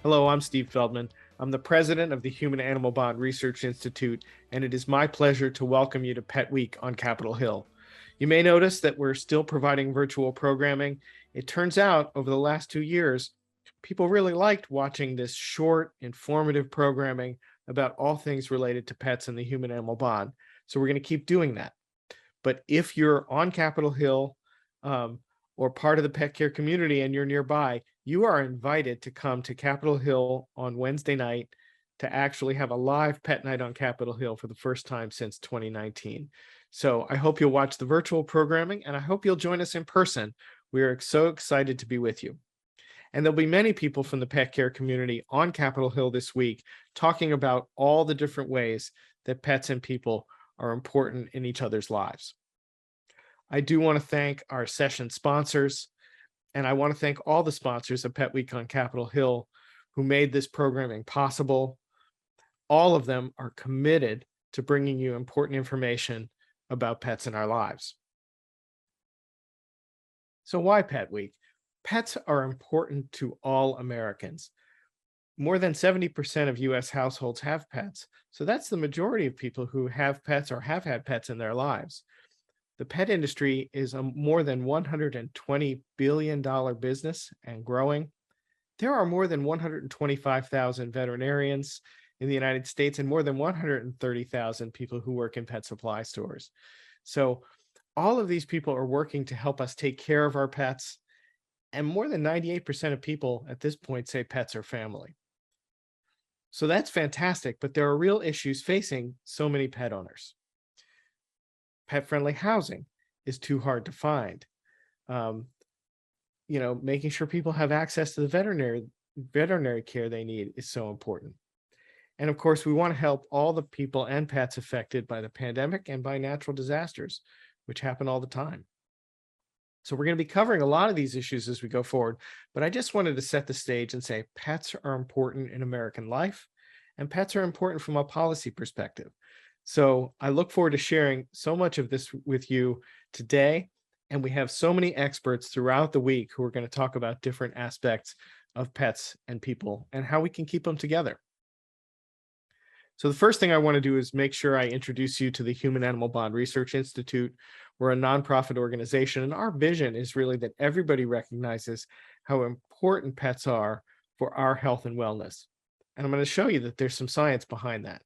Hello, I'm Steve Feldman. I'm the president of the Human Animal Bond Research Institute, and it is my pleasure to welcome you to Pet Week on Capitol Hill. You may notice that we're still providing virtual programming. It turns out over the last 2 years, people really liked watching this short, informative programming about all things related to pets and the human animal bond. So we're going to keep doing that. But if you're on Capitol Hill or part of the pet care community and you're nearby, you are invited to come to Capitol Hill on Wednesday night to actually have a live pet night on Capitol Hill for the first time since 2019. So I hope you'll watch the virtual programming and I hope you'll join us in person. We are so excited to be with you. And there'll be many people from the pet care community on Capitol Hill this week talking about all the different ways that pets and people are important in each other's lives. I do want to thank our session sponsors, and I want to thank all the sponsors of Pet Week on Capitol Hill who made this programming possible. All of them are committed to bringing you important information about pets in our lives. So why Pet Week? Pets are important to all Americans. More than 70% of US households have pets, so that's the majority of people who have pets or have had pets in their lives. The pet industry is a more than $120 billion business and growing. There are more than 125,000 veterinarians in the United States and more than 130,000 people who work in pet supply stores. So all of these people are working to help us take care of our pets. And more than 98% of people at this point say pets are family. So that's fantastic, but there are real issues facing so many pet owners. Pet-friendly housing is too hard to find. Making sure people have access to the veterinary care they need is so important. And of course, we want to help all the people and pets affected by the pandemic and by natural disasters, which happen all the time. So we're going to be covering a lot of these issues as we go forward, but I just wanted to set the stage and say pets are important in American life, and pets are important from a policy perspective. So I look forward to sharing so much of this with you today, and we have so many experts throughout the week who are going to talk about different aspects of pets and people and how we can keep them together. So the first thing I want to do is make sure I introduce you to the Human Animal Bond Research Institute. We're a nonprofit organization, and our vision is really that everybody recognizes how important pets are for our health and wellness. And I'm going to show you that there's some science behind that.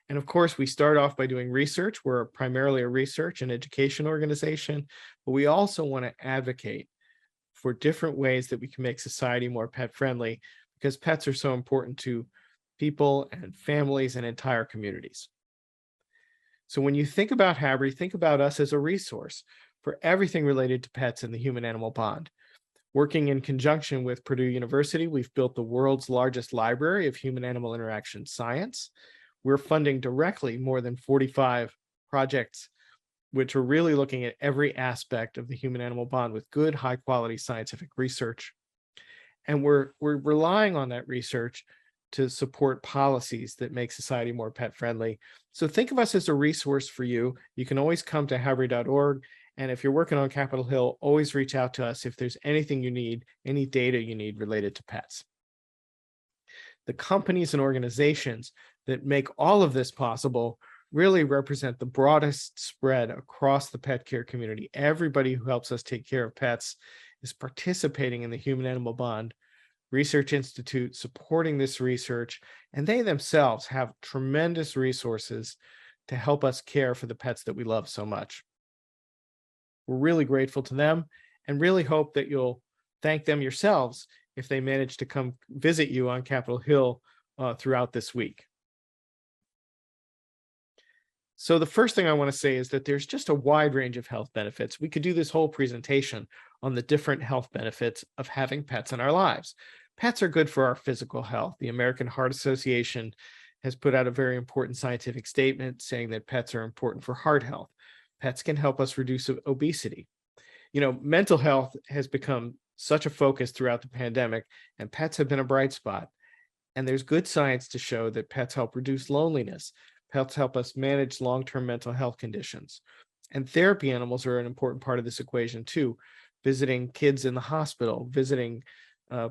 And of course, we start off by doing research. We're primarily a research and education organization, but we also want to advocate for different ways that we can make society more pet friendly because pets are so important to people and families and entire communities. So when you think about HABRI, think about us as a resource for everything related to pets and the human-animal bond. Working in conjunction with Purdue University, we've built the world's largest library of human-animal interaction science. We're funding directly more than 45 projects, which are really looking at every aspect of the human-animal bond with good, high-quality scientific research. And we're relying on that research to support policies that make society more pet friendly. So think of us as a resource for you. You can always come to habri.org. And if you're working on Capitol Hill, always reach out to us if there's anything you need, any data you need related to pets. The companies and organizations that make all of this possible really represent the broadest spread across the pet care community. Everybody who helps us take care of pets is participating in the Human-Animal Bond Research Institute, supporting this research, and they themselves have tremendous resources to help us care for the pets that we love so much. We're really grateful to them and really hope that you'll thank them yourselves if they manage to come visit you on Capitol Hill throughout this week. So the first thing I want to say is that there's just a wide range of health benefits. We could do this whole presentation on the different health benefits of having pets in our lives. Pets are good for our physical health. The American Heart Association has put out a very important scientific statement saying that pets are important for heart health. Pets can help us reduce obesity. Mental health has become such a focus throughout the pandemic, and pets have been a bright spot. And there's good science to show that pets help reduce loneliness. Pets help us manage long-term mental health conditions. And therapy animals are an important part of this equation too. Visiting kids in the hospital, visiting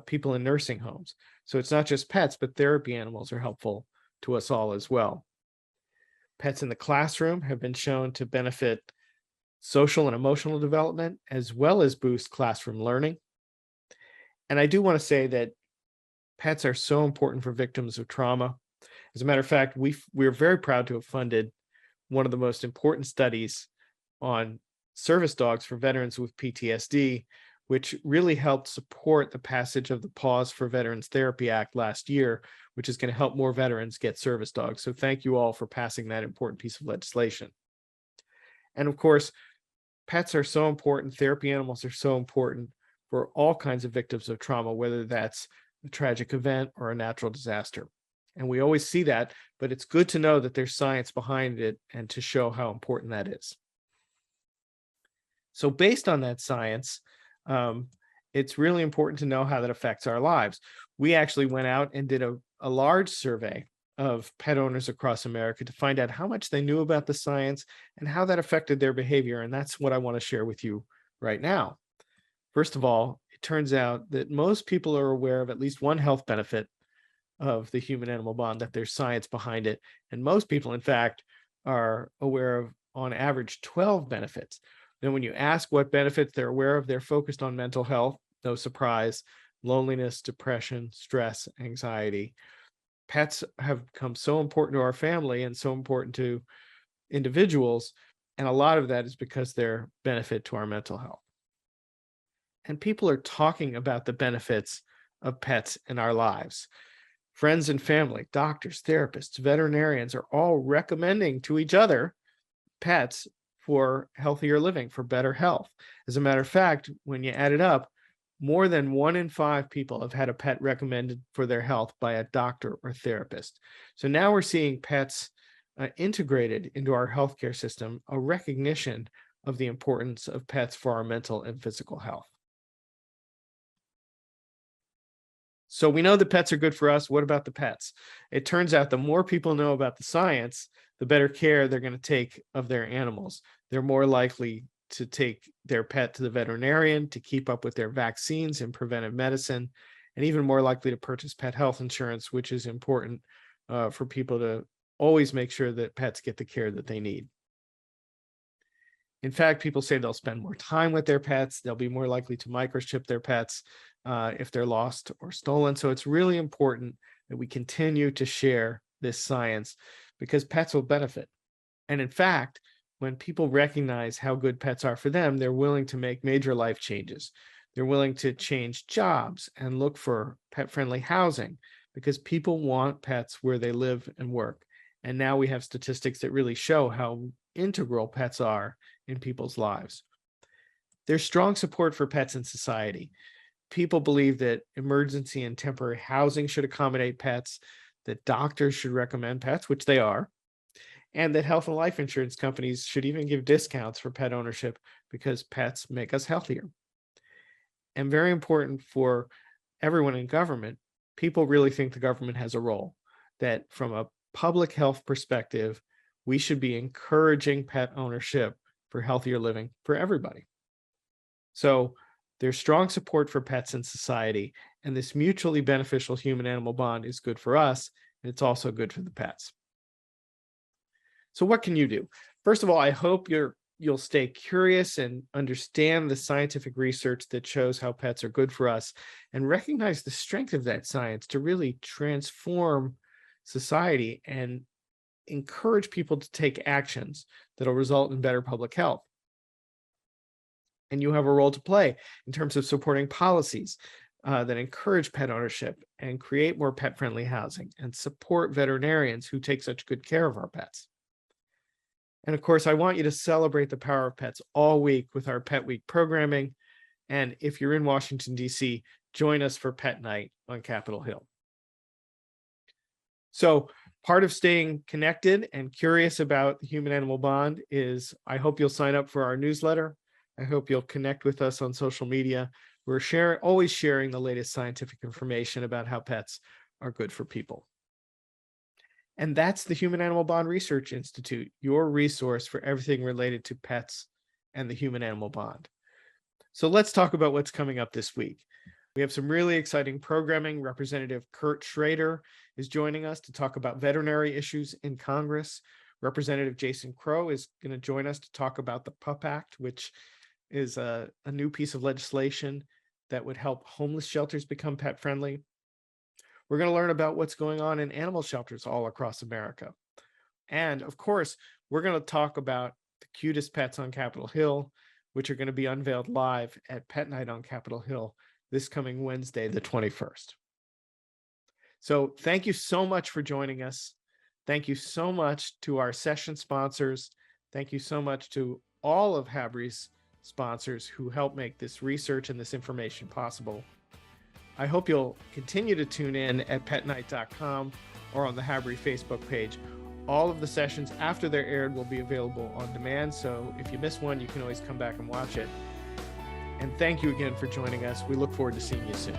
people in nursing homes. So it's not just pets, but therapy animals are helpful to us all as well. Pets in the classroom have been shown to benefit social and emotional development, as well as boost classroom learning. And I do want to say that pets are so important for victims of trauma. As a matter of fact, we're very proud to have funded one of the most important studies on service dogs for veterans with PTSD, which really helped support the passage of the Pause for Veterans Therapy Act last year, which is going to help more veterans get service dogs. So thank you all for passing that important piece of legislation. And of course, pets are so important. Therapy animals are so important for all kinds of victims of trauma, whether that's a tragic event or a natural disaster. And we always see that, but it's good to know that there's science behind it and to show how important that is. So based on that science, it's really important to know how that affects our lives. We actually went out and did a large survey of pet owners across America to find out how much they knew about the science and how that affected their behavior. And that's what I want to share with you right now. First of all, it turns out that most people are aware of at least one health benefit of the human-animal bond, that there's science behind it. And most people, in fact, are aware of, on average, 12 benefits. Then when you ask what benefits they're aware of, they're focused on mental health, no surprise, loneliness, depression, stress, anxiety. Pets have become so important to our family and so important to individuals, and a lot of that is because they're benefit to our mental health. And people are talking about the benefits of pets in our lives. Friends and family, doctors, therapists, veterinarians are all recommending to each other pets for healthier living, for better health. As a matter of fact, when you add it up, more than 1 in 5 people have had a pet recommended for their health by a doctor or therapist. So now we're seeing pets integrated into our healthcare system, a recognition of the importance of pets for our mental and physical health. So we know that pets are good for us. What about the pets? It turns out the more people know about the science, the better care they're going to take of their animals. They're more likely to take their pet to the veterinarian to keep up with their vaccines and preventive medicine, and even more likely to purchase pet health insurance, which is important for people to always make sure that pets get the care that they need. In fact, people say they'll spend more time with their pets. They'll be more likely to microchip their pets if they're lost or stolen. So it's really important that we continue to share this science because pets will benefit. And in fact, when people recognize how good pets are for them, they're willing to make major life changes. They're willing to change jobs and look for pet-friendly housing because people want pets where they live and work. And now we have statistics that really show how integral pets are in people's lives. There's strong support for pets in society. People believe that emergency and temporary housing should accommodate pets, that doctors should recommend pets, which they are, and that health and life insurance companies should even give discounts for pet ownership because pets make us healthier. And very important for everyone in government, people really think the government has a role, that from a public health perspective, we should be encouraging pet ownership for healthier living for everybody. So there's strong support for pets in society, and this mutually beneficial human-animal bond is good for us, and it's also good for the pets. So what can you do? First of all, I hope you'll stay curious and understand the scientific research that shows how pets are good for us and recognize the strength of that science to really transform society and encourage people to take actions that'll result in better public health. And you have a role to play in terms of supporting policies that encourage pet ownership and create more pet-friendly housing and support veterinarians who take such good care of our pets. And of course, I want you to celebrate the power of pets all week with our Pet Week programming. And if you're in Washington, D.C., join us for Pet Night on Capitol Hill. So part of staying connected and curious about the human-animal bond is I hope you'll sign up for our newsletter. I hope you'll connect with us on social media. We're always sharing the latest scientific information about how pets are good for people. And that's the Human-Animal Bond Research Institute, your resource for everything related to pets and the human-animal bond. So let's talk about what's coming up this week. We have some really exciting programming. Representative Kurt Schrader is joining us to talk about veterinary issues in Congress. Representative Jason Crow is going to join us to talk about the PUP Act, which is a new piece of legislation that would help homeless shelters become pet friendly. We're going to learn about what's going on in animal shelters all across America. And of course, we're going to talk about the cutest pets on Capitol Hill, which are going to be unveiled live at Pet Night on Capitol Hill this coming Wednesday, the 21st. So thank you so much for joining us. Thank you so much to our session sponsors. Thank you so much to all of HABRI's sponsors who help make this research and this information possible. I hope you'll continue to tune in at petnight.com or on the HABRI Facebook page. All of the sessions after they're aired will be available on demand, so if you miss one, you can always come back and watch it. And thank you again for joining us. We look forward to seeing you soon.